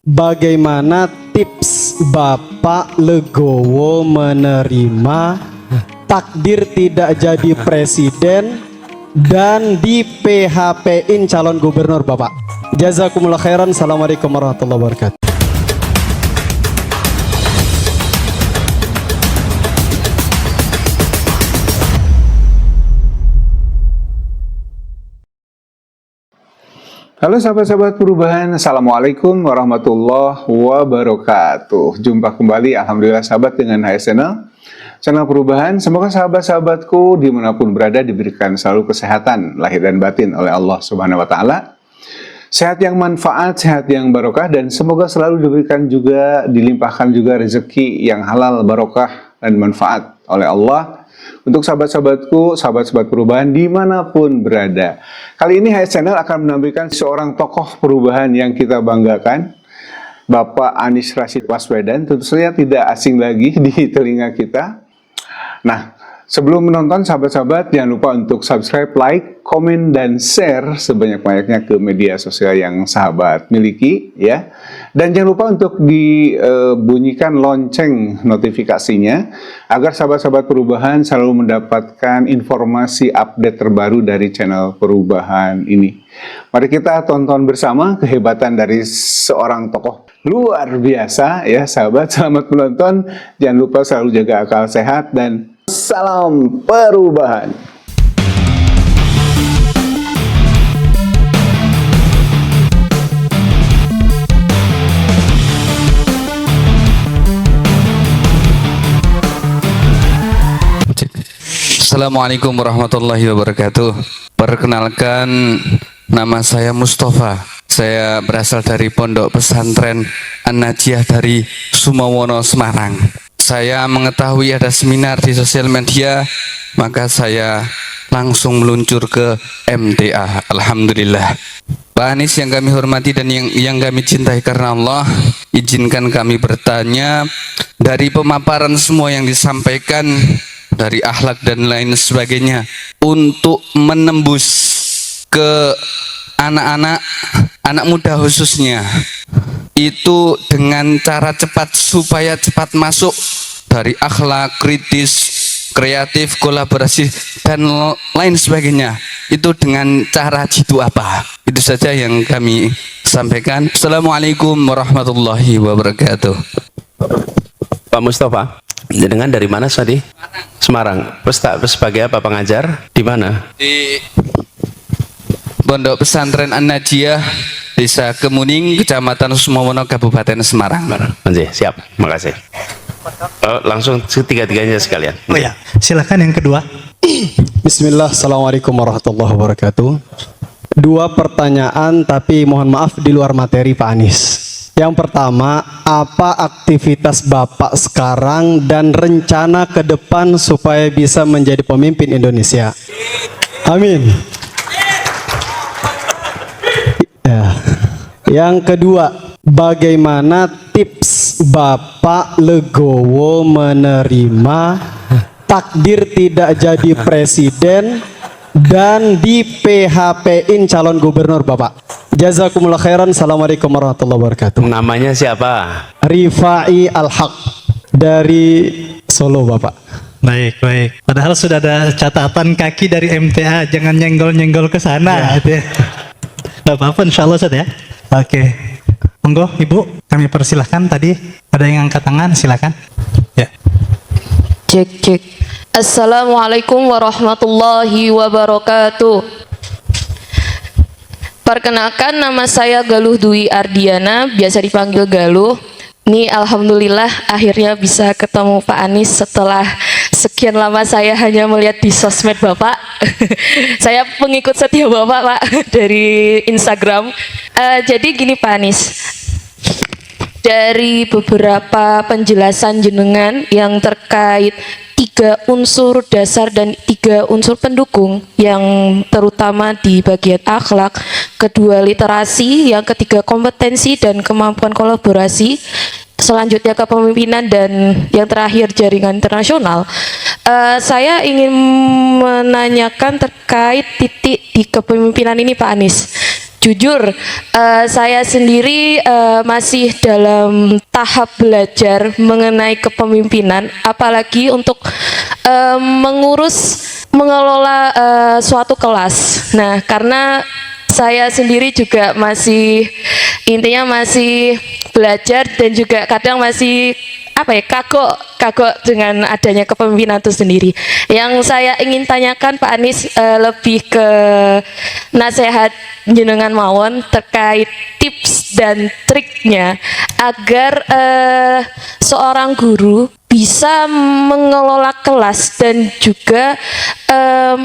Bagaimana tips Bapak Legowo menerima takdir tidak jadi presiden dan di PHP-in calon gubernur Bapak? Jazakumullah khairan. Assalamualaikum warahmatullahi wabarakatuh. Halo sahabat-sahabat perubahan, Assalamualaikum warahmatullahi wabarakatuh. Jumpa kembali, Alhamdulillah sahabat, dengan HS Channel Perubahan. Semoga sahabat-sahabatku dimanapun berada diberikan selalu kesehatan lahir dan batin oleh Allah Subhanahu Wa Taala. Sehat yang manfaat, sehat yang barokah, dan semoga selalu diberikan juga, dilimpahkan juga rezeki yang halal, barokah, dan manfaat oleh Allah untuk sahabat-sahabatku, sahabat-sahabat perubahan dimanapun berada. Kali ini HS Channel akan menampilkan seorang tokoh perubahan yang kita banggakan, Bapak Anies Rashid Baswedan. Tentu saja tidak asing lagi di telinga kita. Nah, sebelum menonton, sahabat-sahabat jangan lupa untuk subscribe, like, komen, dan share sebanyak-banyaknya ke media sosial yang sahabat miliki, ya. Dan jangan lupa untuk dibunyikan lonceng notifikasinya agar sahabat-sahabat perubahan selalu mendapatkan informasi update terbaru dari channel perubahan ini. Mari kita tonton bersama kehebatan dari seorang tokoh luar biasa, ya sahabat. Selamat menonton, jangan lupa selalu jaga akal sehat, dan salam perubahan. Assalamualaikum warahmatullahi wabarakatuh. Perkenalkan, nama saya Mustafa. Saya berasal dari Pondok Pesantren An-Najiyah dari Sumawono, Semarang. Saya mengetahui ada seminar di sosial media, maka saya langsung meluncur ke MTA. Alhamdulillah. Pak Anies yang kami hormati dan yang kami cintai karena Allah, izinkan kami bertanya, dari pemaparan semua yang disampaikan, dari akhlak dan lain sebagainya, untuk menembus ke anak-anak, anak muda khususnya, itu dengan cara cepat, supaya cepat masuk dari akhlak, kritis, kreatif, kolaborasi, dan lain sebagainya, itu dengan cara jitu apa? Itu saja yang kami sampaikan. Assalamualaikum warahmatullahi wabarakatuh. Pak Mustafa, dengan dari mana tadi? Semarang. Sebagai apa, pengajar? Di mana? Di Pondok Pesantren An-Najiyah, Desa Kemuning, Kecamatan Sumawono, Kabupaten Semarang. Siap, makasih. Langsung tiga-tiganya sekalian. Oh ya, silakan yang kedua. Bismillah, Assalamualaikum warahmatullahi wabarakatuh. Dua pertanyaan, tapi mohon maaf di luar materi Pak Anies. Yang pertama, apa aktivitas Bapak sekarang dan rencana ke depan supaya bisa menjadi pemimpin Indonesia? Amin. Ya. Yang kedua, bagaimana tips Bapak Legowo menerima takdir tidak jadi presiden dan di PHP-in calon gubernur Bapak? Jazakumullah khairan. Assalamualaikum warahmatullahi wabarakatuh. Namanya siapa? Rifai Al-Haq dari Solo Bapak. Baik, baik. Padahal sudah ada catatan kaki dari MTA, jangan nyenggol-nyenggol ke sana. Ya. Gak apa-apa, insya Allah Ustaz ya. Oke. Monggo Ibu, kami persilahkan. Tadi ada yang angkat tangan, silakan. Ya. Cek, cek. Assalamualaikum warahmatullahi wabarakatuh. Perkenalkan, nama saya Galuh Dwi Ardiana, biasa dipanggil Galuh. Ini alhamdulillah akhirnya bisa ketemu Pak Anies setelah sekian lama saya hanya melihat di sosmed Bapak. Saya pengikut setia Bapak, Pak, dari Instagram. Jadi gini Pak Anies, dari beberapa penjelasan jenengan yang terkait 3 unsur dasar dan 3 unsur pendukung, yang terutama di bagian akhlak, kedua literasi, yang ketiga kompetensi dan kemampuan kolaborasi, selanjutnya kepemimpinan, dan yang terakhir jaringan internasional. Saya ingin menanyakan terkait titik di kepemimpinan ini Pak Anies. Jujur, saya sendiri masih dalam tahap belajar mengenai kepemimpinan, apalagi untuk mengelola suatu kelas. Nah, karena saya sendiri juga masih belajar dan juga kadang masih kagok dengan adanya kepemimpinan itu sendiri. Yang saya ingin tanyakan Pak Anies lebih ke nasihat jenengan mawon terkait tips dan triknya agar seorang guru bisa mengelola kelas dan juga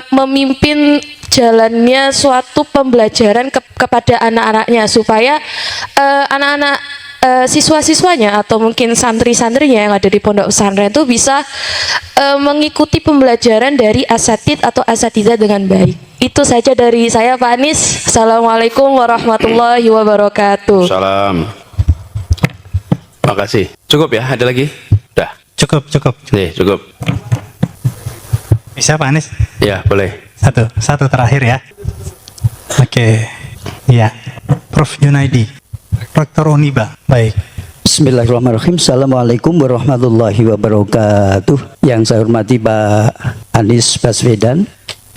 memimpin jalannya suatu pembelajaran kepada anak-anaknya supaya anak-anak siswa-siswanya atau mungkin santri-santrinya yang ada di pondok pesantren itu bisa mengikuti pembelajaran dari asatid atau asatidzah dengan baik. Itu saja dari saya Pak Anies. Assalamualaikum warahmatullahi wabarakatuh. Salam. Makasih. Cukup ya? Ada lagi? Udah. Cukup. Nih, cukup. Bisa Pak Anies? Ya, boleh. Satu terakhir ya. Oke. Ya. Prof Junaidi, Rektor Uniba. Baik. Bismillahirrahmanirrahim. Assalamualaikum warahmatullahi wabarakatuh. Yang saya hormati Pak Anies Baswedan,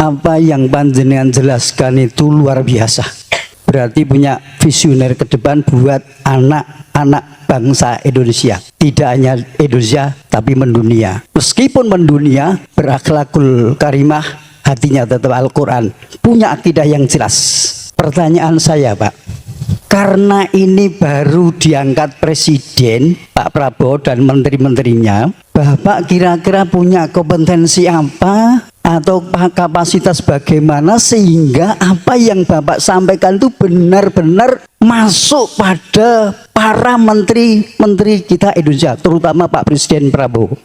apa yang panjenengan jelaskan itu luar biasa. Berarti punya visioner ke depan buat anak-anak bangsa Indonesia. Tidak hanya Indonesia, tapi mendunia. Meskipun mendunia, berakhlakul karimah, hatinya tetap Al-Quran. Punya akidah yang jelas. Pertanyaan saya Pak, karena ini baru diangkat Presiden, Pak Prabowo dan menteri-menterinya, Bapak kira-kira punya kompetensi apa atau kapasitas bagaimana sehingga apa yang Bapak sampaikan itu benar-benar masuk pada para menteri-menteri kita Indonesia, terutama Pak Presiden Prabowo.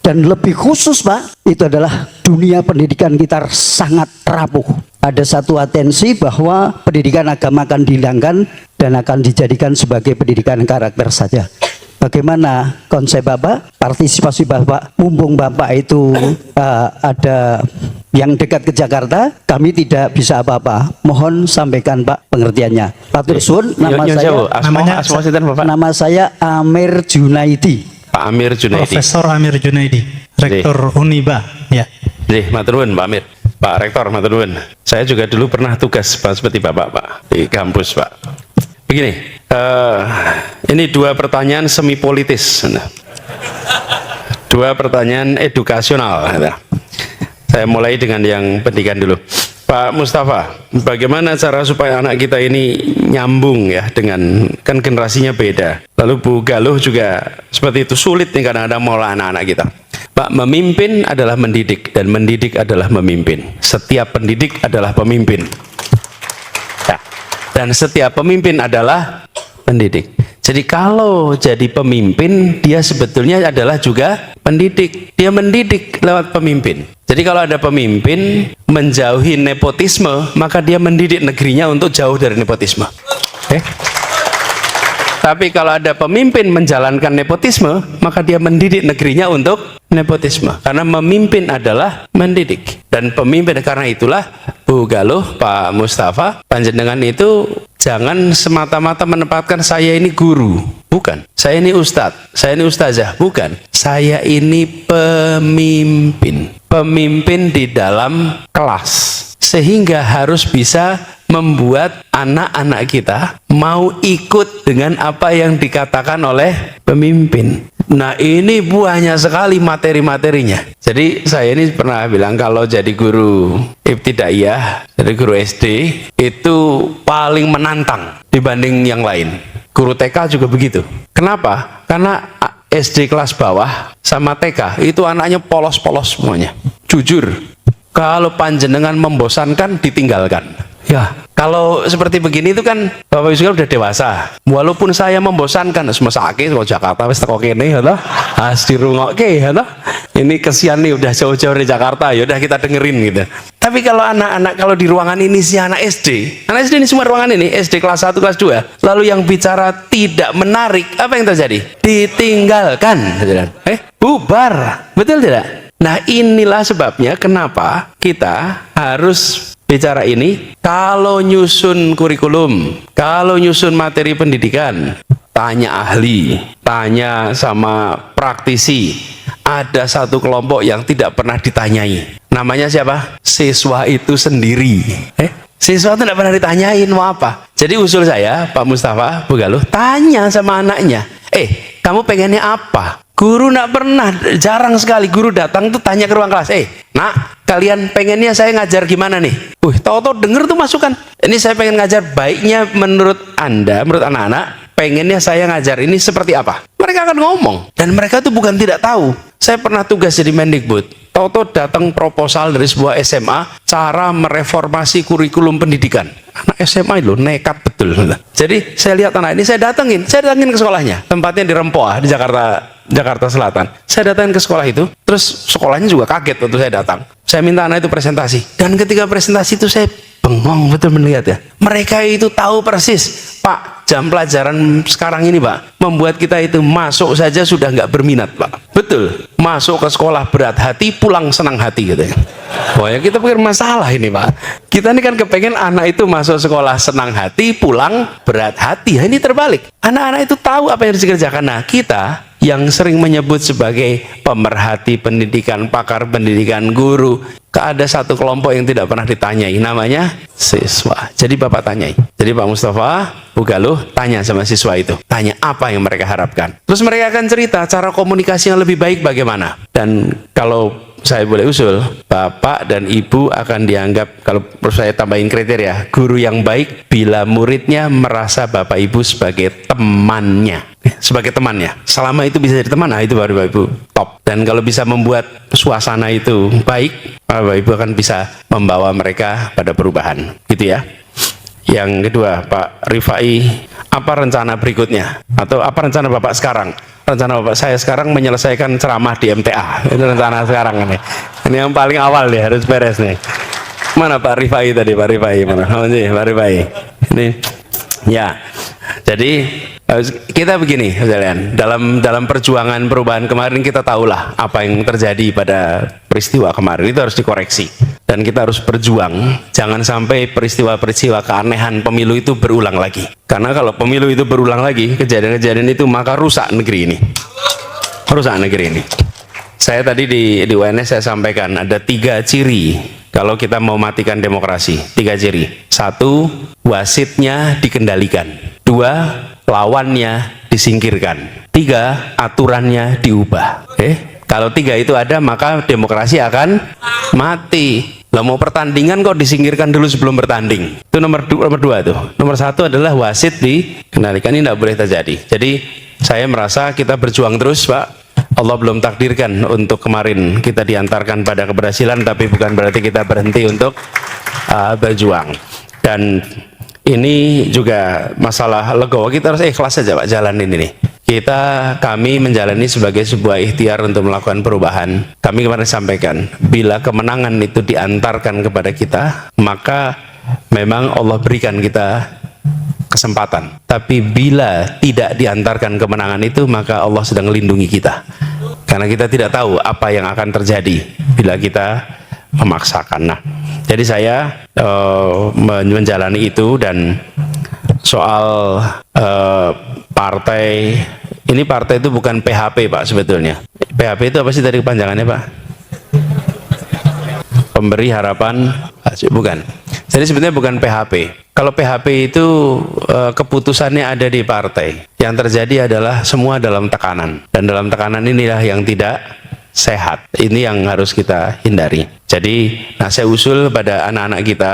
Dan lebih khusus Pak, itu adalah dunia pendidikan kita sangat rapuh. Ada satu atensi bahwa pendidikan agama akan dihilangkan dan akan dijadikan sebagai pendidikan karakter saja. Bagaimana konsep Bapak, partisipasi Bapak, mumpung Bapak itu ada yang dekat ke Jakarta, kami tidak bisa apa-apa. Mohon sampaikan Pak pengertiannya. Pak Tursun, nama saya Amir Junaidi. Pak Amir Junaidi. Profesor Amir Junaidi, Rektor Uniba. Ya. Matur nuwun Pak Amir. Pak Rektor, matur nuwun. Saya juga dulu pernah tugas seperti Bapak, Pak, di kampus, Pak. Begini, ini dua pertanyaan semi politis, dua pertanyaan edukasional. Saya mulai dengan yang pendidikan dulu. Pak Mustafa, bagaimana cara supaya anak kita ini nyambung ya dengan, kan generasinya beda. Lalu Bu Galuh juga seperti itu, sulit nih kadang-kadang mau anak-anak kita. Pak, memimpin adalah mendidik dan mendidik adalah memimpin. Setiap pendidik adalah pemimpin. Ya. Dan setiap pemimpin adalah pendidik. Jadi kalau jadi pemimpin, dia sebetulnya adalah juga pendidik. Dia mendidik lewat pemimpin. Jadi kalau ada pemimpin menjauhi nepotisme, maka dia mendidik negerinya untuk jauh dari nepotisme. Tapi kalau ada pemimpin menjalankan nepotisme, maka dia mendidik negerinya untuk nepotisme. Karena memimpin adalah mendidik. Dan pemimpin, karena itulah Bu Galuh, Pak Mustafa, panjenengan itu jangan semata-mata menempatkan saya ini guru. Bukan. Saya ini ustadz, saya ini ustazah. Bukan. Saya ini pemimpin. Pemimpin di dalam kelas. Sehingga harus bisa membuat anak-anak kita mau ikut dengan apa yang dikatakan oleh pemimpin. Nah, ini banyak sekali materi-materinya. Jadi saya ini pernah bilang kalau jadi guru ibtidaiyah, jadi guru SD itu paling menantang dibanding yang lain. Guru TK juga begitu. Kenapa? Karena SD kelas bawah sama TK itu anaknya polos-polos semuanya. Jujur, kalau panjenengan membosankan, ditinggalkan. Ya, kalau seperti begini itu kan Bapak Ibu sudah dewasa. Walaupun saya membosankan, semua sakit kalau Jakarta wis teko kene ya toh. Has dirungokke ya toh. Ini kesian nih udah jauh-jauh dari Jakarta, ya udah kita dengerin gitu. Tapi kalau anak-anak kalau di ruangan ini si anak SD ini semua ruangan ini SD kelas 1 kelas 2, lalu yang bicara tidak menarik, apa yang terjadi? Ditinggalkan. Bubar. Betul tidak? Nah, inilah sebabnya kenapa kita harus bicara ini, kalau nyusun kurikulum, kalau nyusun materi pendidikan, tanya ahli, tanya sama praktisi. Ada satu kelompok yang tidak pernah ditanyai. Namanya siapa? Siswa itu sendiri. Siswa itu tidak pernah ditanyain mau apa. Jadi usul saya, Pak Mustafa, Bu Galuh, tanya sama anaknya. Kamu pengennya apa? Guru tidak pernah, jarang sekali guru datang tuh tanya ke ruang kelas. Nak, kalian pengennya saya ngajar gimana nih? Tahu-tahu denger tuh masukan. Ini saya pengen ngajar, baiknya menurut Anda, menurut anak-anak, pengennya saya ngajar ini seperti apa? Mereka akan ngomong. Dan mereka tuh bukan tidak tahu. Saya pernah tugas jadi Mendikbud. Tahu-tahu datang proposal dari sebuah SMA, cara mereformasi kurikulum pendidikan. Anak SMA itu nekat betul. Jadi saya lihat anak ini, saya datengin ke sekolahnya. Tempatnya di Rempoa, di Jakarta Selatan. Saya datangin ke sekolah itu, terus sekolahnya juga kaget waktu saya datang. Saya minta anak itu presentasi. Dan ketika presentasi itu saya bengong betul melihat ya. Mereka itu tahu persis, Pak, jam pelajaran sekarang ini Pak, membuat kita itu masuk saja sudah nggak berminat Pak. Betul, masuk ke sekolah berat hati, pulang senang hati gitu ya. Wah ya kita pikir masalah ini Pak. Kita ini kan kepengen anak itu masuk sekolah senang hati, pulang berat hati. Nah, ini terbalik. Anak-anak itu tahu apa yang harus dikerjakan. Nah kita yang sering menyebut sebagai pemerhati pendidikan, pakar pendidikan, guru, ada satu kelompok yang tidak pernah ditanyai, namanya siswa. Jadi Bapak tanyai. Jadi Pak Mustafa, Bu Galuh, tanya sama siswa itu. Tanya apa yang mereka harapkan. Terus mereka akan cerita cara komunikasi yang lebih baik bagaimana. Dan kalau saya boleh usul, Bapak dan Ibu akan dianggap, kalau saya tambahin kriteria, guru yang baik bila muridnya merasa Bapak Ibu sebagai temannya. Sebagai temannya. Selama itu bisa jadi teman, nah itu baru Bapak Ibu top. Dan kalau bisa membuat suasana itu baik, Bapak Ibu akan bisa membawa mereka pada perubahan. Gitu ya. Yang kedua, Pak Rifai, apa rencana berikutnya? Atau apa rencana Bapak sekarang? Rencana Bapak saya sekarang menyelesaikan ceramah di MTA. Itu rencana sekarang ini. Ini yang paling awal nih, harus beres nih. Mana Pak Rifai tadi? Pak Rifai mana? Oh, sih, Pak Rifai. Ini ya. Jadi kita begini, sekalian. Dalam perjuangan perubahan kemarin kita tahulah apa yang terjadi pada peristiwa kemarin, itu harus dikoreksi. Dan kita harus berjuang, jangan sampai peristiwa-peristiwa keanehan pemilu itu berulang lagi. Karena kalau pemilu itu berulang lagi, kejadian-kejadian itu, maka rusak negeri ini. Rusak negeri ini. Saya tadi di UNS saya sampaikan, ada 3 ciri kalau kita mau matikan demokrasi. 3 ciri. 1, wasitnya dikendalikan. 2, lawannya disingkirkan. 3, aturannya diubah. Kalau 3 itu ada, maka demokrasi akan mati. Lah mau pertandingan kok disingkirkan dulu sebelum bertanding. Itu nomor 2 tuh. Nomor 1 adalah wasit dikendalikan. Ini tidak boleh terjadi. Jadi saya merasa kita berjuang terus, Pak. Allah belum takdirkan untuk kemarin kita diantarkan pada keberhasilan, tapi bukan berarti kita berhenti untuk berjuang. Dan ini juga masalah legowo, kita harus ikhlas saja Pak jalanin ini. Kami menjalani sebagai sebuah ikhtiar untuk melakukan perubahan. Kami kemarin sampaikan, bila kemenangan itu diantarkan kepada kita, maka memang Allah berikan kita kesempatan. Tapi bila tidak diantarkan kemenangan itu, maka Allah sedang melindungi kita. Karena kita tidak tahu apa yang akan terjadi bila kita memaksakan. Nah, jadi saya menjalani itu. Dan soal partai, ini partai itu bukan PHP Pak sebetulnya. PHP itu apa sih tadi kepanjangannya Pak? Pemberi harapan, bukan. Jadi sebenarnya bukan PHP. Kalau PHP itu keputusannya ada di partai. Yang terjadi adalah semua dalam tekanan. Dan dalam tekanan inilah yang tidak sehat. Ini yang harus kita hindari. Jadi, saya usul pada anak-anak kita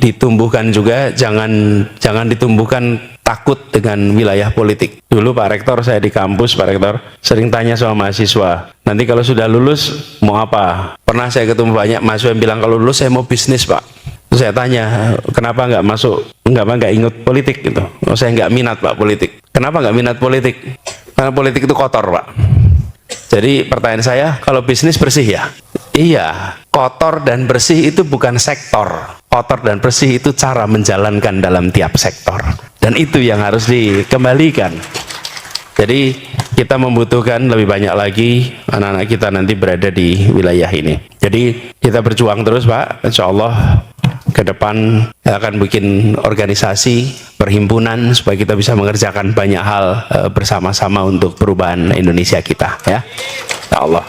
ditumbuhkan juga, jangan ditumbuhkan takut dengan wilayah politik. Dulu Pak Rektor, saya di kampus, Pak Rektor sering tanya sama mahasiswa, nanti kalau sudah lulus mau apa? Pernah saya ketemu banyak mahasiswa yang bilang, kalau lulus saya mau bisnis Pak. Terus saya tanya, kenapa nggak ingat politik gitu? Oh, saya nggak minat Pak politik. Kenapa nggak minat politik? Karena politik itu kotor Pak. Jadi pertanyaan saya, kalau bisnis bersih ya? Iya, kotor dan bersih itu bukan sektor. Kotor dan bersih itu cara menjalankan dalam tiap sektor. Dan itu yang harus dikembalikan. Jadi kita membutuhkan lebih banyak lagi anak-anak kita nanti berada di wilayah ini. Jadi kita berjuang terus Pak, insya Allah ke depan akan bikin organisasi, perhimpunan supaya kita bisa mengerjakan banyak hal bersama-sama untuk perubahan Indonesia kita, ya. Ya Allah.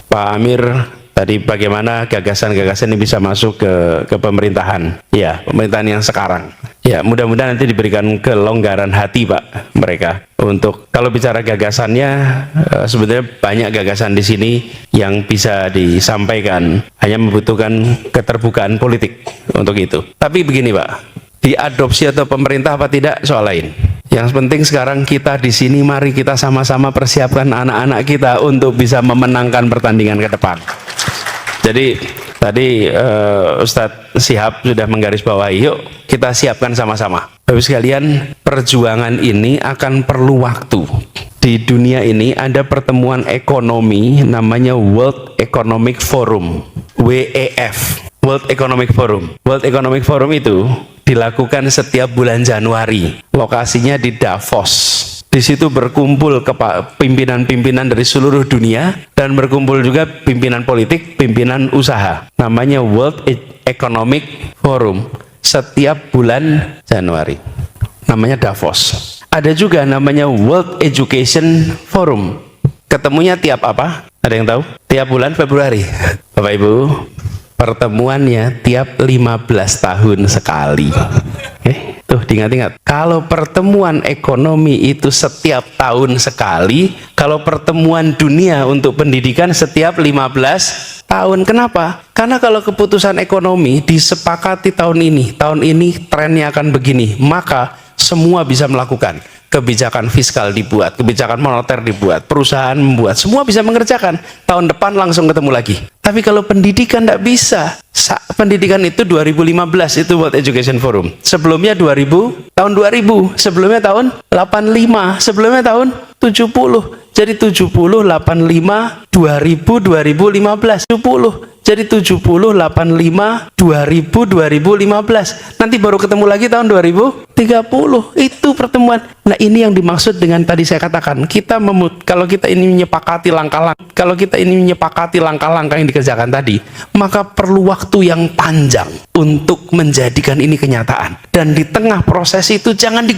Pak Amir, tadi bagaimana gagasan-gagasan ini bisa masuk ke pemerintahan? Ya, pemerintahan yang sekarang. Ya, mudah-mudahan nanti diberikan kelonggaran hati, Pak, mereka. Untuk kalau bicara gagasannya, sebetulnya banyak gagasan di sini yang bisa disampaikan. Hanya membutuhkan keterbukaan politik untuk itu. Tapi begini, Pak, diadopsi atau pemerintah apa tidak soal lain. Yang penting sekarang kita di sini, mari kita sama-sama persiapkan anak-anak kita untuk bisa memenangkan pertandingan ke depan. Jadi tadi Ustadz Syihab sudah menggarisbawahi, yuk kita siapkan sama-sama. Bapak sekalian, perjuangan ini akan perlu waktu. Di dunia ini ada pertemuan ekonomi namanya World Economic Forum, WEF, World Economic Forum. World Economic Forum itu dilakukan setiap bulan Januari. Lokasinya di Davos. Di situ berkumpul pimpinan-pimpinan dari seluruh dunia dan berkumpul juga pimpinan politik, pimpinan usaha. Namanya World Economic Forum setiap bulan Januari. Namanya Davos. Ada juga namanya World Education Forum. Ketemunya tiap apa? Ada yang tahu? Tiap bulan Februari. Bapak Ibu, pertemuannya tiap 15 tahun sekali. Tuh diingat-ingat, kalau pertemuan ekonomi itu setiap tahun sekali, kalau pertemuan dunia untuk pendidikan setiap 15 tahun. Kenapa? Karena kalau keputusan ekonomi disepakati tahun ini trennya akan begini, maka semua bisa melakukan. Kebijakan fiskal dibuat, kebijakan moneter dibuat, perusahaan membuat, semua bisa mengerjakan. Tahun depan langsung ketemu lagi. Tapi kalau pendidikan tidak bisa. Pendidikan itu 2015 itu World Education Forum. Sebelumnya tahun 2000, sebelumnya tahun 85, sebelumnya tahun 70. Jadi 70, 85, 2000, 2015, 70. Jadi 70, 85, 2000, 2015. Nanti baru ketemu lagi tahun 2030. Itu pertemuan. Nah, ini yang dimaksud dengan tadi saya katakan, kalau kita ini menyepakati langkah-langkah yang dikerjakan tadi, maka perlu waktu yang panjang untuk menjadikan ini kenyataan. Dan di tengah proses itu jangan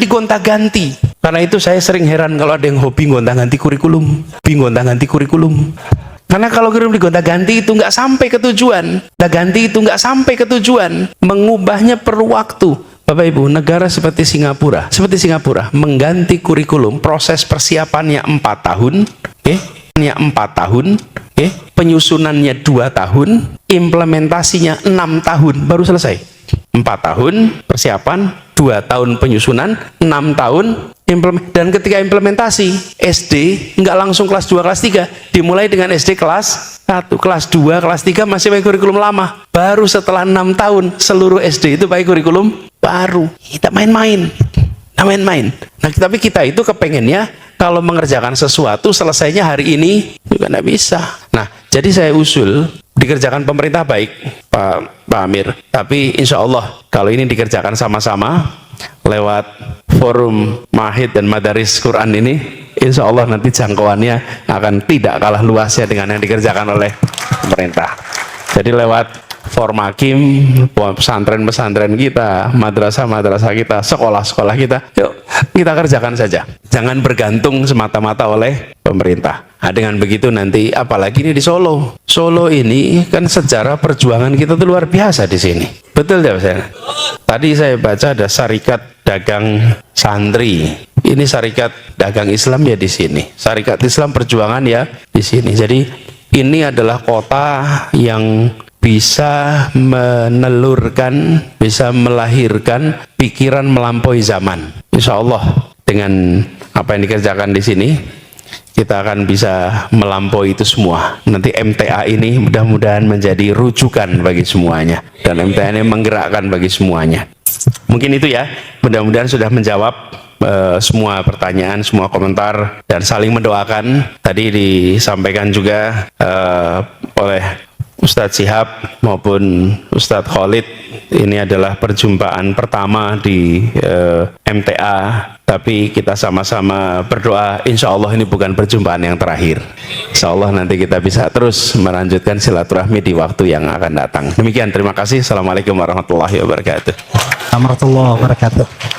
digonta-ganti. Karena itu saya sering heran kalau ada yang hobi gonta-ganti kurikulum. Karena kalau kurikulum digonta-ganti itu nggak sampai ke tujuan. Mengubahnya perlu waktu. Bapak Ibu, negara seperti Singapura mengganti kurikulum, proses persiapannya 4 tahun, penyusunannya 2 tahun, implementasinya 6 tahun, baru selesai. 4 tahun persiapan, 2 tahun penyusunan, 6 tahun dan ketika implementasi SD nggak langsung kelas 2, kelas 3, dimulai dengan SD kelas 1, kelas 2, kelas 3 masih pakai kurikulum lama, baru setelah 6 tahun seluruh SD itu pakai kurikulum baru. Kita main-main. Nah, tapi kita itu kepengennya kalau mengerjakan sesuatu selesainya hari ini juga nggak bisa. Nah, jadi saya usul dikerjakan pemerintah baik, Pak Amir, tapi insya Allah kalau ini dikerjakan sama-sama lewat forum Mahid dan Madaris Quran ini, insya Allah nanti jangkauannya akan tidak kalah luasnya dengan yang dikerjakan oleh pemerintah. Jadi lewat Formakim, pesantren-pesantren kita, madrasah-madrasah kita, sekolah-sekolah kita, yuk kita kerjakan saja. Jangan bergantung semata-mata oleh pemerintah. Nah, dengan begitu nanti, apalagi ini di Solo. Solo ini kan sejarah perjuangan kita tuh luar biasa di sini. Betul tidak, saya? Tadi saya baca ada Syarikat Dagang Santri. Ini Syarikat Dagang Islam ya di sini. Syarikat Islam Perjuangan ya di sini. Jadi ini adalah kota yang bisa menelurkan, bisa melahirkan pikiran melampaui zaman. Insya Allah dengan apa yang dikerjakan di sini, kita akan bisa melampaui itu semua. Nanti MTA ini mudah-mudahan menjadi rujukan bagi semuanya, dan MTA ini menggerakkan bagi semuanya. Mungkin itu ya, mudah-mudahan sudah menjawab semua pertanyaan, semua komentar, dan saling mendoakan. Tadi disampaikan juga oleh Ustadz Syihab maupun Ustadz Khalid, ini adalah perjumpaan pertama di MTA, tapi kita sama-sama berdoa insya Allah ini bukan perjumpaan yang terakhir. Insya Allah nanti kita bisa terus melanjutkan silaturahmi di waktu yang akan datang. Demikian, terima kasih. Assalamualaikum warahmatullahi wabarakatuh. Warahmatullahi wabarakatuh.